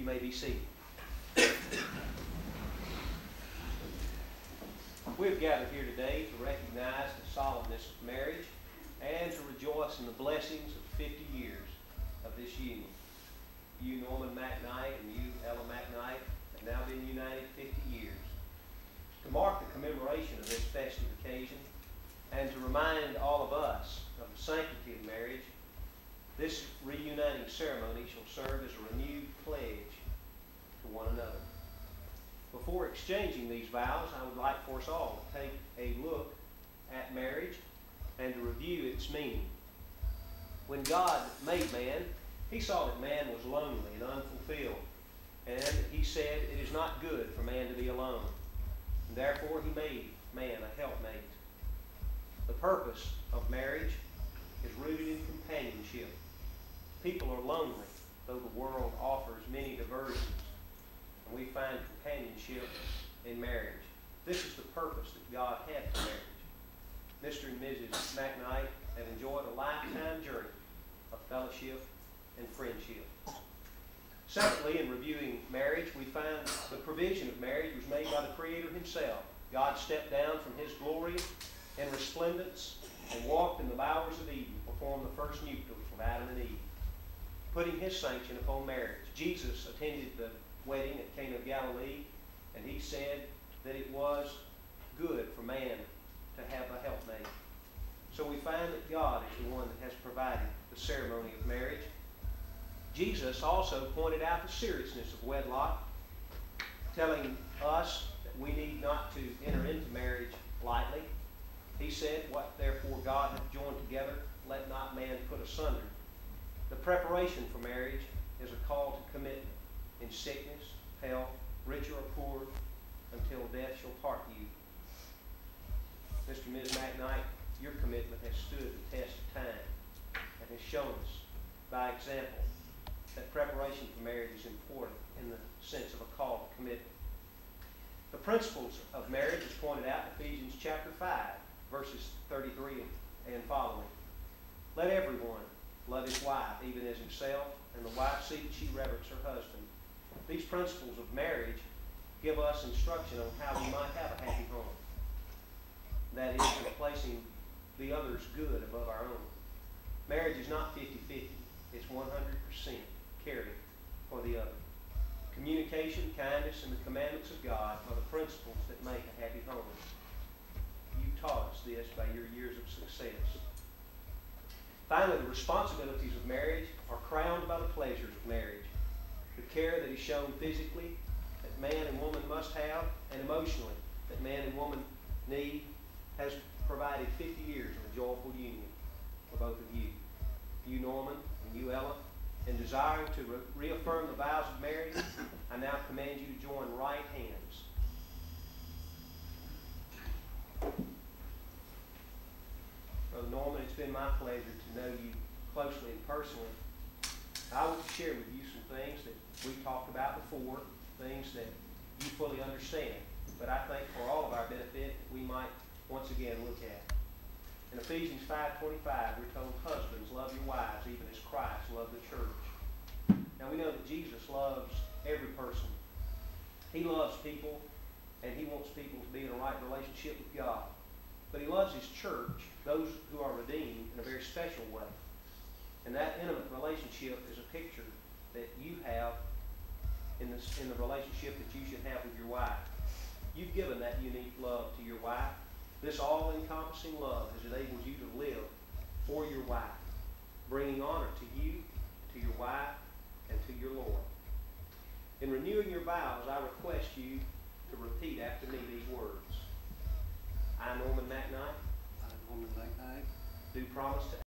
You may be seated. We've gathered here today to recognize the solemnness of marriage and to rejoice in the blessings of 50 years of this union. You, Norman McKnight, and you, Ella McKnight, have now been united 50 years. To mark the commemoration of this festive occasion and to remind all of us of the sanctity of marriage, this reuniting ceremony shall serve as a renewed pledge to one another. Before exchanging these vows, I would like for us all to take a look at marriage and to review its meaning. When God made man, He saw that man was lonely and unfulfilled, and He said, "It is not good for man to be alone." And therefore He made man a helpmate. The purpose of marriage is rooted in companionship. People are lonely, though the world offers many diversions, and we find companionship in marriage. This is the purpose that God had for marriage. Mr. and Mrs. McKnight have enjoyed a lifetime journey of fellowship and friendship. Secondly, in reviewing marriage, we find the provision of marriage was made by the Creator Himself. God stepped down from His glory and resplendence and walked in the bowers of Eden, performed the first nuptials of Adam and Eve, putting His sanction upon marriage. Jesus attended the wedding at Cana of Galilee, and He said that it was good for man to have a helpmate. So we find that God is the one that has provided the ceremony of marriage. Jesus also pointed out the seriousness of wedlock, telling us that we need not to enter into marriage lightly. He said, "What therefore God hath joined together, let not man put asunder." The preparation for marriage is a call to commitment in sickness, health, rich or poor, until death shall part you. Mr. and Ms. McKnight, your commitment has stood the test of time and has shown us by example that preparation for marriage is important in the sense of a call to commitment. The principles of marriage is pointed out in Ephesians chapter 5, verses 33 and following. Let everyone love his wife, even as himself, and the wife see that she reverence her husband. These principles of marriage give us instruction on how we might have a happy home. That is, in placing the other's good above our own. Marriage is not 50-50. It's 100% caring for the other. Communication, kindness, and the commandments of God are the principles that make a happy home. You taught us this by your years of success. Finally, the responsibilities of marriage are crowned by the pleasures of marriage. The care that is shown physically, that man and woman must have, and emotionally, that man and woman need, has provided 50 years of a joyful union for both of you. You, Norman, and you, Ella, in desiring to reaffirm the vows of marriage, I now command you to join right hands. Brother Norman, it's been my pleasure to know you closely and personally. I want to share with you some things that we talked about before, things that you fully understand. But I think for all of our benefit, we might once again look at. In Ephesians 5:25, we're told, "Husbands, love your wives, even as Christ loved the church." Now we know that Jesus loves every person. He loves people, and He wants people to be in a right relationship with God. But He loves His church, those who are redeemed, in a very special way. And that intimate relationship is a picture that you have in the relationship that you should have with your wife. You've given that unique love to your wife. This all-encompassing love has enabled you to live for your wife, bringing honor to you, to your wife, and to your Lord. In renewing your vows, I request you to repeat after me these words. I, Norman McKnight, I, Norman McKnight, do promise to